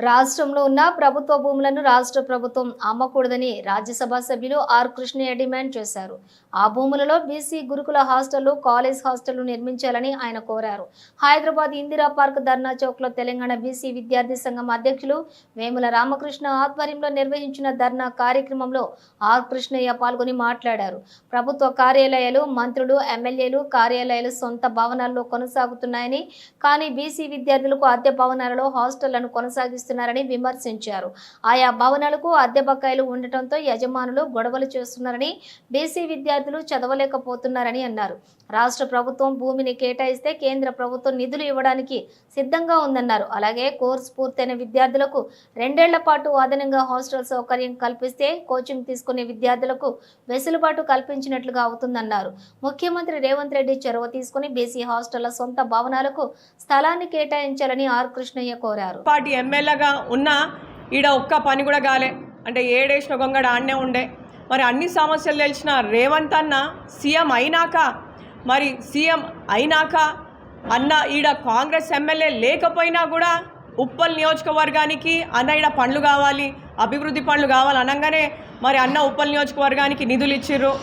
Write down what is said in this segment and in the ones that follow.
రాష్ట్రంలో ఉన్న ప్రభుత్వ భూములను రాష్ట్ర ప్రభుత్వం అమ్మకూడదని రాజ్యసభ సభ్యులు ఆర్ కృష్ణయ్య డిమాండ్ చేశారు. ఆ భూములలో బీసీ గురుకుల హాస్టళ్లు, కాలేజ్ హాస్టళ్లు నిర్మించాలని ఆయన కోరారు. హైదరాబాద్ ఇందిరా పార్క్ ధర్నా చౌక్ లో తెలంగాణ బీసీ విద్యార్థి సంఘం అధ్యక్షులు వేముల రామకృష్ణ ఆధ్వర్యంలో నిర్వహించిన ధర్నా కార్యక్రమంలో ఆర్ కృష్ణయ్య పాల్గొని మాట్లాడారు. ప్రభుత్వ కార్యాలయాలు, మంత్రులు, ఎమ్మెల్యేలు కార్యాలయాలు సొంత భవనాల్లో కొనసాగుతున్నాయని, కానీ బీసీ విద్యార్థులకు అద్దె భవనాలలో హాస్టళ్లను కొనసాగిస్తున్నారని విమర్శించారు. ఆయా భవనాలకు అద్దె బకాయిలు ఉండటంతో యజమానులు గొడవలు చేస్తున్నారని, బీసీ విద్యార్థులు చదవలేకపోతున్నారని అన్నారు. రాష్ట్ర ప్రభుత్వం భూమిని కేటాయిస్తే కేంద్ర ప్రభుత్వం నిధులు ఇవ్వడానికి సిద్ధంగా ఉందన్నారు. అలాగే కోర్సు పూర్తయిన విద్యార్థులకు 2 ఏళ్ల పాటు అదనంగా హాస్టల్ సౌకర్యం కల్పిస్తే కోచింగ్ తీసుకునే విద్యార్థులకు వెసులుబాటు కల్పించినట్లుగా అవుతుందన్నారు. ముఖ్యమంత్రి రేవంత్ రెడ్డి చొరవ తీసుకుని బీసీ హాస్టళ్ల సొంత భవనాలకు స్థలాన్ని కేటాయించాలని ఆర్ కృష్ణయ్య కోరారు. పార్టీ ఎమ్మెల్యేగా ఉన్న ఈడ ఒక్క పని కూడా కాలే, అంటే ఏడేసిన గొంగడ ఆడనే ఉండే. మరి అన్ని సమస్యలు తెలిసిన రేవంత్ అన్న సీఎం అయినాక అన్న ఈడ కాంగ్రెస్ ఎమ్మెల్యే లేకపోయినా కూడా ఉప్పల్ నియోజకవర్గానికి అన్న ఈడ పనులు కావాలి, అభివృద్ధి పనులు కావాలి అనగానే మరి అన్న ఉప్పల్ నియోజకవర్గానికి నిధులు ఇచ్చిర్రు.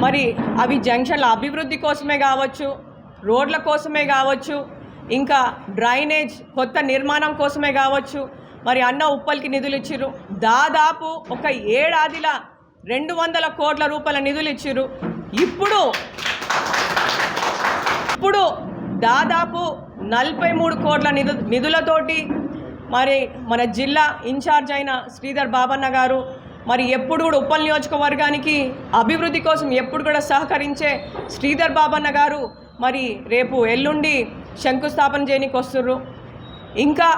మరి అవి జంక్షన్ల అభివృద్ధి కోసమే కావచ్చు, రోడ్ల కోసమే కావచ్చు, ఇంకా డ్రైనేజ్ కొత్త నిర్మాణం కోసమే కావచ్చు, మరి అన్న ఉప్పల్కి నిధులు ఇచ్చిర్రు. దాదాపు ఒక ఏడాదిలా 200 కోట్ల రూపాయల నిధులు ఇచ్చిర్రు. ఇప్పుడు దాదాపు 43 కోట్ల నిధులతోటి మరి మన జిల్లా ఇన్ఛార్జ్ అయిన శ్రీధర్ బాబన్న గారు మరి ఎప్పుడు కూడా ఉప్పల్ నియోజకవర్గానికి అభివృద్ధి కోసం ఎప్పుడు కూడా సహకరించే శ్రీధర్ బాబన్న గారు మరి రేపు ఎల్లుండి శంకుస్థాపన చేయడానికి వస్తుర్రు. ఇంకా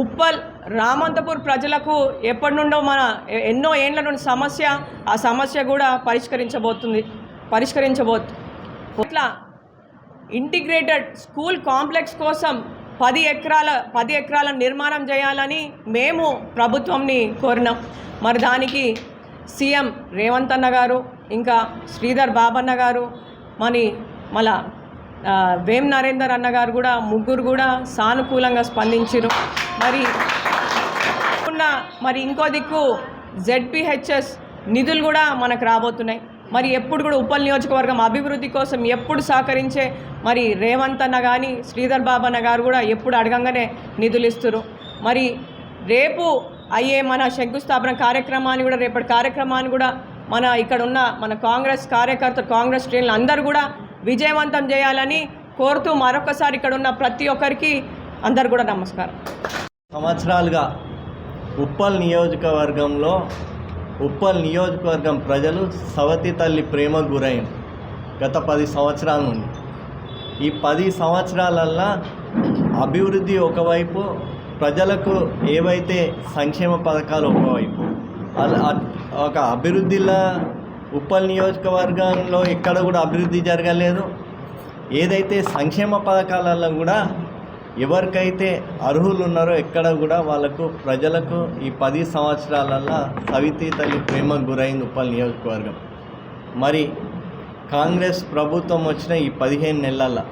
ఉప్పల్ రామంతపూర్ ప్రజలకు ఎప్పటి నుండో ఎన్నో ఏండ్ల నుండి ఆ సమస్య కూడా పరిష్కరించబోతుంది. ఇట్లా ఇంటిగ్రేటెడ్ స్కూల్ కాంప్లెక్స్ కోసం 10 ఎకరాల నిర్మాణం చేయాలని మేము ప్రభుత్వంని కోరినాం. మరి దానికి సీఎం రేవంత్ అన్న గారు, ఇంకా శ్రీధర్ బాబన్న గారు, మళ్ళా వేం నరేందర్ అన్న గారు కూడా ముగ్గురు కూడా సానుకూలంగా స్పందించారు. మరి ఇంకో దిక్కు ZPHS నిధులు కూడా మనకు రాబోతున్నాయి. మరి ఎప్పుడు కూడా ఉప్పల్ నియోజకవర్గం అభివృద్ధి కోసం ఎప్పుడు సహకరించే మరి రేవంత్ అన్న కానీ శ్రీధర్ బాబన్న గారు కూడా ఎప్పుడు అడగంగానే నిధులు ఇస్తారు. మరి రేపు అయ్యే మన శంకుస్థాపన కార్యక్రమాన్ని కూడా రేపటి కార్యక్రమాన్ని కూడా ఇక్కడ ఉన్న మన కాంగ్రెస్ కార్యకర్తలు, కాంగ్రెస్ శ్రేణులు అందరూ కూడా విజయవంతం చేయాలని కోరుతూ మరొకసారి ఇక్కడ ఉన్న ప్రతి ఒక్కరికి అందరు కూడా నమస్కారం. సంవత్సరాలుగా ఉప్పల్ నియోజకవర్గం ప్రజలు సవతి తల్లి ప్రేమకు గురైన గత 10 సంవత్సరాల నుండి. ఈ 10 సంవత్సరాలల్లో అభివృద్ధి ఒకవైపు, ప్రజలకు ఏవైతే సంక్షేమ పథకాలు ఒకవైపు, ఒక అభివృద్ధిలో ఉప్పల్ నియోజకవర్గంలో ఎక్కడ కూడా అభివృద్ధి జరగలేదు. ఏదైతే సంక్షేమ పథకాలలో కూడా ఎవరికైతే అర్హులు ఉన్నారో ఎక్కడ కూడా ప్రజలకు ఈ 10 సంవత్సరాలలో సవితి తల్లి ప్రేమకు గురైంది ఉప్పల్ నియోజకవర్గం. మరి కాంగ్రెస్ ప్రభుత్వం వచ్చిన ఈ 15 నెలల్లో,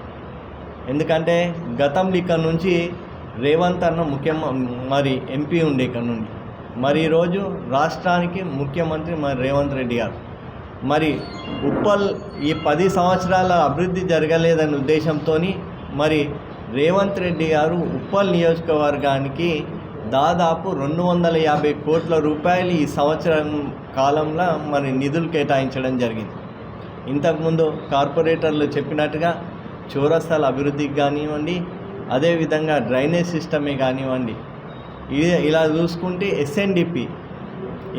ఎందుకంటే గతంలో ఇక్కడ నుంచి రేవంత్ అన్న మరి ఎంపీ ఉండే ఇక్కడ నుండి, మరి ఈరోజు రాష్ట్రానికి ముఖ్యమంత్రి మరి రేవంత్ రెడ్డి గారు. మరి ఉప్పల్ ఈ 10 సంవత్సరాల అభివృద్ధి జరగలేదనే ఉద్దేశంతో మరి రేవంత్ రెడ్డి గారు ఉప్పల్ నియోజకవర్గానికి దాదాపు 250 కోట్ల రూపాయలు ఈ సంవత్సరం కాలంలో మరి నిధులు కేటాయించడం జరిగింది. ఇంతకుముందు కార్పొరేటర్లు చెప్పినట్టుగా చౌరస్తాల అభివృద్ధికి కానివ్వండి, అదేవిధంగా డ్రైనేజ్ సిస్టమే కానివ్వండి, ఇలా చూసుకుంటే SNDP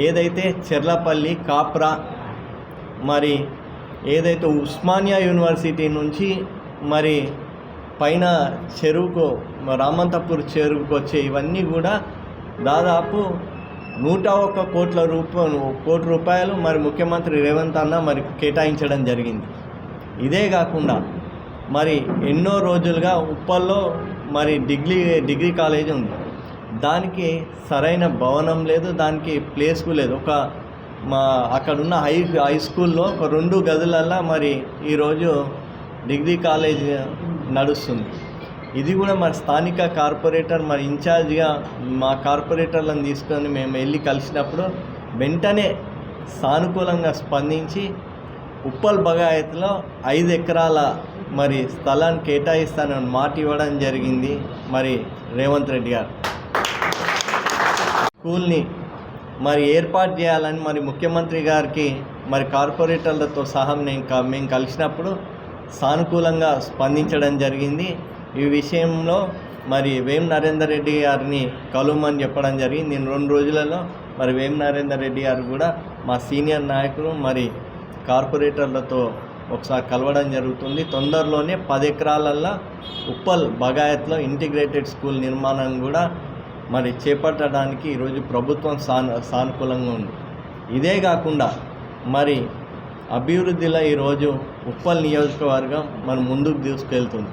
ఏదైతే చెర్లపల్లి, కాప్రా, మరి ఏదైతే ఉస్మానియా యూనివర్సిటీ నుంచి మరి పైన చెరువుకు రామంతపూర్ చెరువుకు వచ్చే ఇవన్నీ కూడా దాదాపు 101 కోట్ల రూపాయలు మరి ముఖ్యమంత్రి రేవంత్ అన్న మరి కేటాయించడం జరిగింది. ఇదే కాకుండా మరి ఎన్నో రోజులుగా ఉప్పల్లో మరి డిగ్రీ కాలేజ్ ఉంది. దానికి సరైన భవనం లేదు, దానికి ప్లేస్ లేదు. అక్కడున్న హై స్కూల్లో ఒక 2 గదులల్లో మరి ఈరోజు డిగ్రీ కాలేజ్ నడుస్తుంది. ఇది కూడా మరి స్థానిక కార్పొరేటర్ మరి ఇన్ఛార్జిగా మా కార్పొరేటర్లను తీసుకొని మేము వెళ్ళి కలిసినప్పుడు వెంటనే సానుకూలంగా స్పందించి ఉప్పల్ బగాయత్లో 5 ఎకరాల మరి స్థలాన్ని కేటాయిస్తానని మాట ఇవ్వడం జరిగింది మరి రేవంత్ రెడ్డి గారు. స్కూల్ని మరి ఏర్పాటు చేయాలని మరి ముఖ్యమంత్రి గారికి మరి కార్పొరేటర్లతో సహా మేము కలిసినప్పుడు సానుకూలంగా స్పందించడం జరిగింది. ఈ విషయంలో మరి వేం నరేందర్ రెడ్డి గారిని కలుమని చెప్పడం జరిగింది. నేను 2 రోజులలో మరి వేం నరేందర్ రెడ్డి గారు కూడా మా సీనియర్ నాయకులు మరి కార్పొరేటర్లతో ఒకసారి కలవడం జరుగుతుంది. తొందరలోనే 10 ఎకరాలల్లో ఉప్పల్ బగాయత్లో ఇంటిగ్రేటెడ్ స్కూల్ నిర్మాణం కూడా మరి చేపట్టడానికి ఈరోజు ప్రభుత్వం సానుకూలంగా ఉంది. ఇదే కాకుండా మరి అభివృద్ధిలో ఈరోజు ఉప్పల్ నియోజకవర్గం మరి ముందుకు తీసుకెళ్తుంది.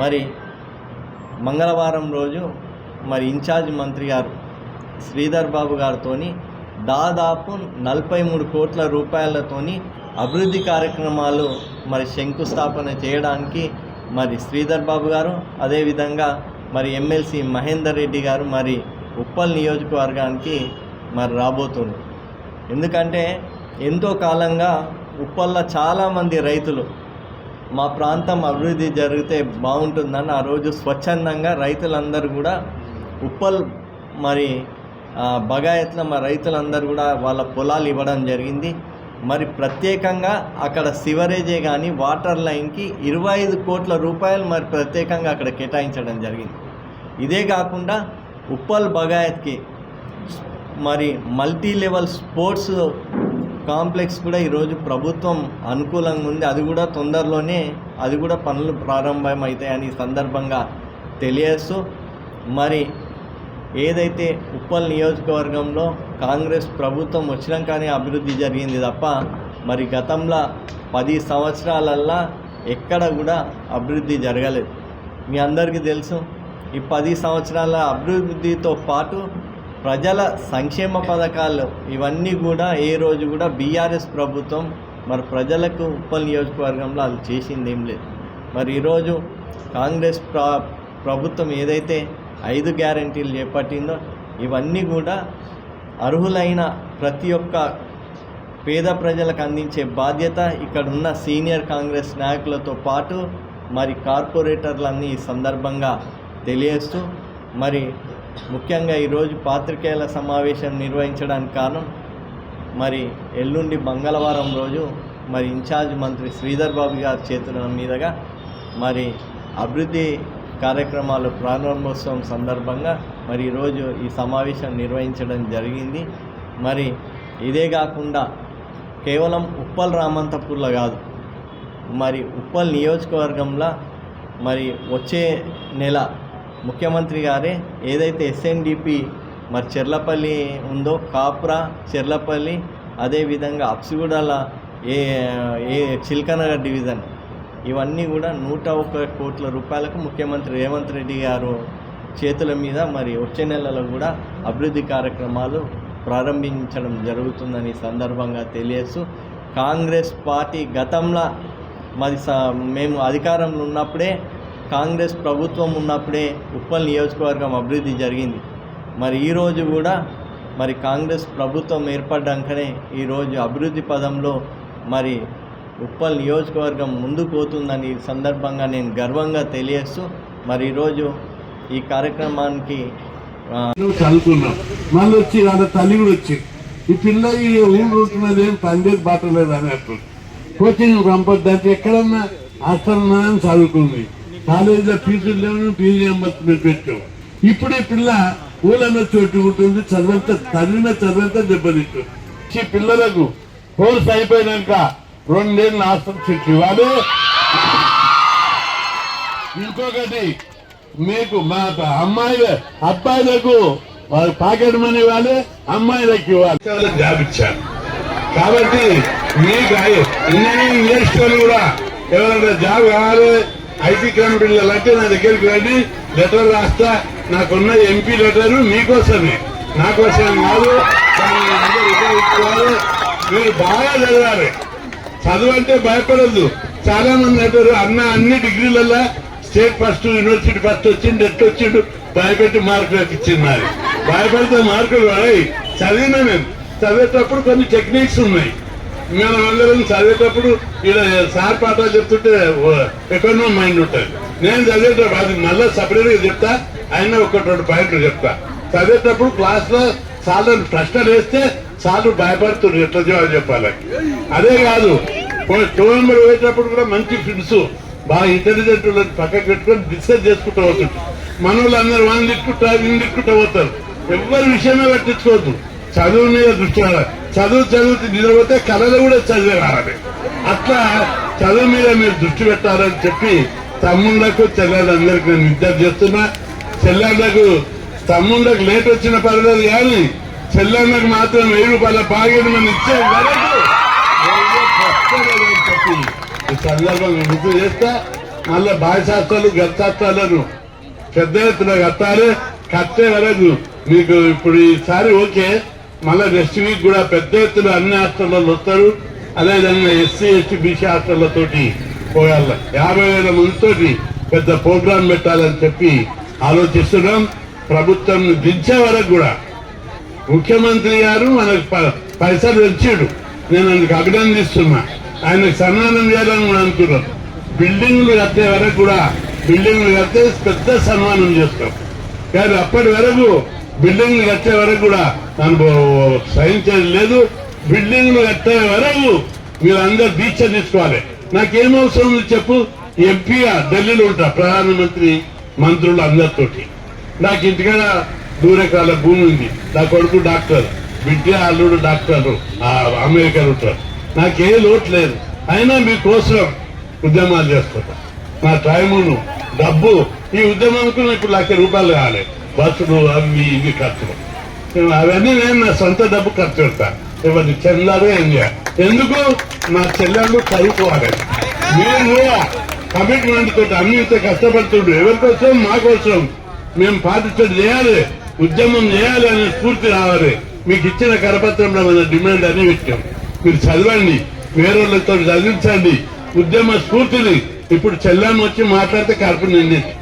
మరి మంగళవారం రోజు మరి ఇన్ఛార్జ్ మంత్రి గారు శ్రీధర్ బాబు గారితో దాదాపు 43 కోట్ల రూపాయలతోని అభివృద్ధి కార్యక్రమాలు మరి శంకుస్థాపన చేయడానికి మరి శ్రీధర్ బాబు గారు అదేవిధంగా మరి ఎమ్మెల్సీ మహేందర్ రెడ్డి గారు మరి ఉప్పల్ నియోజకవర్గానికి మరి రాబోతున్నారు. ఎందుకంటే ఎంతో కాలంగా ఉప్పల్లో చాలామంది రైతులు మా ప్రాంతం అభివృద్ధి జరిగితే బాగుంటుందని ఆ రోజు స్వచ్ఛందంగా రైతులందరూ కూడా ఉప్పల్ మరి బగాయత్లో మా రైతులందరూ కూడా వాళ్ళ పొలాలు ఇవ్వడం జరిగింది. మరి ప్రత్యేకంగా అక్కడ సివరేజే కానీ వాటర్ లైన్కి 25 కోట్ల రూపాయలు మరి ప్రత్యేకంగా అక్కడ కేటాయించడం జరిగింది. ఇదే కాకుండా ఉప్పల్ బగాయత్కి మరి మల్టీ లెవెల్ స్పోర్ట్స్ కాంప్లెక్స్ కూడా ఈరోజు ప్రభుత్వం అనుకూలంగా ఉంది. అది కూడా తొందరలోనే అది కూడా పనులు ప్రారంభమవుతాయని సందర్భంగా తెలియజేస్తూ మరి ఏదైతే ఉప్పల్ నియోజకవర్గంలో కాంగ్రెస్ ప్రభుత్వం వచ్చినాకనే అభివృద్ధి జరిగింది తప్ప మరి గతంలో 10 సంవత్సరాలల్లా ఎక్కడ కూడా అభివృద్ధి జరగలేదు. మీ అందరికీ తెలుసు ఈ 10 సంవత్సరాల అభివృద్ధితో పాటు ప్రజల సంక్షేమ పథకాలు ఇవన్నీ కూడా ఏ రోజు కూడా బీఆర్ఎస్ ప్రభుత్వం మరి ప్రజలకు ఉప్పల్ నియోజకవర్గంలో అది చేసింది ఏం లేదు. మరి ఈరోజు కాంగ్రెస్ ప్రభుత్వం ఏదైతే 5 గ్యారెంటీలు చేపట్టిందో ఇవన్నీ కూడా అర్హులైన ప్రతి ఒక్క పేద ప్రజలకు అందించే బాధ్యత ఇక్కడ ఉన్న సీనియర్ కాంగ్రెస్ నాయకులతో పాటు మరి కార్పొరేటర్లన్నీ ఈ సందర్భంగా తెలియజేస్తూ మరి ముఖ్యంగా ఈరోజు పాత్రికేయుల సమావేశం నిర్వహించడానికి కారణం మరి ఎల్లుండి మంగళవారం రోజు మరి ఇన్ఛార్జ్ మంత్రి శ్రీధర్ బాబు గారి చేతుల మీదుగా మరి అభివృద్ధి కార్యక్రమాలు ప్రారంభోత్సవం సందర్భంగా మరి ఈరోజు ఈ సమావేశం నిర్వహించడం జరిగింది. మరి ఇదే కాకుండా కేవలం ఉప్పల్ రామంతపూర్లో కాదు మరి ఉప్పల్ నియోజకవర్గంలో మరి వచ్చే నెల ముఖ్యమంత్రి గారే ఏదైతే ఎస్ఎన్డిపి మరి చెర్లపల్లి ఉందో కాప్రా చెర్లపల్లి అదేవిధంగా అప్సిగూడల ఏ చిల్కనగర్ డివిజన్ ఇవన్నీ కూడా 101 కోట్ల రూపాయలకు ముఖ్యమంత్రి రేవంత్ రెడ్డి గారు చేతుల మీద మరి వచ్చే నెలలో కూడా అభివృద్ధి కార్యక్రమాలు ప్రారంభించడం జరుగుతుందని సందర్భంగా తెలియజేస్తూ కాంగ్రెస్ పార్టీ గతంలో మరి మేము అధికారంలో ఉన్నప్పుడే కాంగ్రెస్ ప్రభుత్వం ఉన్నప్పుడే ఉప్పల్ నియోజకవర్గం అభివృద్ధి జరిగింది. మరి ఈరోజు కూడా మరి కాంగ్రెస్ ప్రభుత్వం ఏర్పడ్డాకనే ఈరోజు అభివృద్ధి పదంలో మరి ఉప్పల్ నియోజకవర్గం ముందుకు పోతుందని ఈ సందర్భంగా నేను గర్వంగా తెలియజేస్తూ మరి ఈరోజు ఈ కార్యక్రమానికి చదువుకున్నాం. మళ్ళీ వచ్చి వాళ్ళ తల్లి కూడా వచ్చి ఈ పిల్ల ఈ ఊరు ఉంటున్నది ఏం పనిచేసి బాటలేదు అన్నట్టు కోచింగ్ పంపొద్దంటే ఎక్కడన్నా హాస్టల్ అని చదువుకుంది. కాలేజీలో ఫీజులు లేవు, ఫీజు రియంబర్స్మెంట్ పెట్టాం. ఇప్పుడు ఈ పిల్ల ఊళ్ళలో చోటు ఉంటుంది, చదివినంతా దెబ్బతింటుంది. ఈ పిల్లలకు కోర్స్ అయిపోయినాక 2 ఏళ్ళు హాస్టల్ చెట్టు ఇవ్వాలి. ఇంకొకటి మీకు మా అబ్బాయిలకు పాకెట్ మనీ ఇవ్వాలి, అమ్మాయిలకు ఇవ్వాలి. జాబ్ ఇచ్చారు కాబట్టి మీకు ఇంజనీరింగ్ చేసేవాళ్ళు కూడా ఎవరైనా జాబ్ కావాలి ఐటీ కంపెనీలు అంటే నా దగ్గరికి రండి, లెటర్ రాస్తా. నాకున్న ఎంపీ లెటరు మీకోసమే, నాకోసం కాదు. మీరు బాగా చదవాలి. చదువు అంటే భయపడద్దు. చాలా మంది అంటారు అన్న అన్ని డిగ్రీలలో స్టేట్ ఫస్ట్ యూనివర్సిటీ ఫస్ట్ వచ్చిండు ఎట్లా వచ్చిండు భయపెట్టి మార్కులు ఇచ్చింది మరి భయపడితే మార్కులు పడాయి చదివినా నేను చదివేటప్పుడు కొన్ని టెక్నిక్స్ ఉన్నాయి మేము అందరం చదివేటప్పుడు ఇలా సార్ పాఠాలు చెప్తుంటే ఎక్కడో మైండ్ ఉంటుంది నేను చదివేటప్పుడు అది మళ్ళీ సపరేట్గా చెప్తా అయినా ఒక 2 పాయింట్లు చెప్తా చదివేటప్పుడు క్లాస్ లో సార్లు ప్రశ్నలు వేస్తే సార్లు భయపడుతున్నారు ఎట్లా జవాబు చెప్పాలి అదే కాదు టోర్నమెంట్ పోయేటప్పుడు కూడా మంచి ఫ్రెండ్స్ బాగా ఇంటెలిజెంట్ పక్కకు పెట్టుకొని డిస్కస్ చేసుకుంటూ పోతుంది మన వాళ్ళు అందరూ వాళ్ళని తిట్టుకుంటారు వీళ్ళు తిట్టుకుంటూ పోతారు ఎవరి విషయమే పట్టించుకోవద్దు చదువు మీద దృష్టి రావాలి చదువు నిలబడితే కళలు కూడా చదివే రావాలి అట్లా చదువు మీద మీరు దృష్టి పెట్టాలని చెప్పి తమ్ముళ్లకు చెల్లెళ్ళందరికీ నేను విజ్ఞప్తి చేస్తున్నా చెల్లెళ్లకు తమ్ముళ్లకు లేట్ వచ్చిన పర్లేదు కానీ చెల్లెళ్ళకు మాత్రం 1000 రూపాయల ప్యాకెట్ మనం ఇచ్చే వరకు చెప్పి ఈ సందర్భంగా గుర్తు చేస్తా మళ్ళీ భాషాస్త్రాలు గతశాస్త్రాలను పెద్ద ఎత్తున కట్టే వరకు మీకు ఇప్పుడు ఈసారి ఓకే మళ్ళీ నెక్స్ట్ వీక్ కూడా పెద్ద ఎత్తున అన్ని హాస్టల్లో వస్తారు అదేవిధంగా ఎస్సీ ఎస్టీ బీసీ హాస్టళ్లతోటి పోయాల 50,000 మందితోటి పెద్ద ప్రోగ్రాం పెట్టాలని చెప్పి ఆలోచిస్తున్నాం ప్రభుత్వం దించే వరకు కూడా ముఖ్యమంత్రి గారు మనకు పైసలు తెచ్చాడు నేను అందుకు అభినందిస్తున్నా ఆయనకు సన్మానం చేయాలని కూడా అనుకున్నాం బిల్డింగ్లు కట్టే వరకు కూడా బిల్డింగ్లు కడితే పెద్ద సన్మానం చేస్తాం కానీ అప్పటి వరకు బిల్డింగ్లు కట్టే వరకు కూడా దాన్ని సహించేది లేదు బిల్డింగ్లు కట్టే వరకు మీరు అందరు దీక్ష తీసుకోవాలి నాకేమవసరం ఉంది చెప్పు ఎంపీగా ఢిల్లీలో ఉంటా ప్రధానమంత్రి మంత్రులు అందరితోటి నాకు ఇంటికాడ దూరకాల భూమి ఉంది నా కొడుకు డాక్టర్ బిడ్డ అల్లుడు డాక్టర్ అమెరికాలో ఉంటారు నాకే లోటు లేదు అయినా మీకోసం ఉద్యమాలు చేస్తుంటా నా టైమును డబ్బు ఈ ఉద్యమంకు నాకు ₹1,00,000 కావాలి బస్సులు అవి ఇవి ఖర్చులు అవన్నీ నేను నా సొంత డబ్బు ఖర్చు పెడతా ఎవరిని చెల్లారు ఏం చేయాలి ఎందుకు నా చెల్లెళ్ళు చదువుకోవాలి మీరు కూడా కమిట్మెంట్ తోటి అన్నింటితో కష్టపడుతుండ్రు ఎవరి కోసం మా కోసం మేము పార్టిసిపేట్ చేయాలి ఉద్యమం చేయాలి అనే స్ఫూర్తి రావాలి మీకు ఇచ్చిన కరపత్రంలో మన డిమాండ్ అని పెట్టాం మీరు చదవండి వేరే వాళ్ళతో చదివించండి ఉద్యమ స్ఫూర్తిని ఇప్పుడు చెల్లెమ్మ వచ్చి మాట్లాడితే కడుపు నిండింది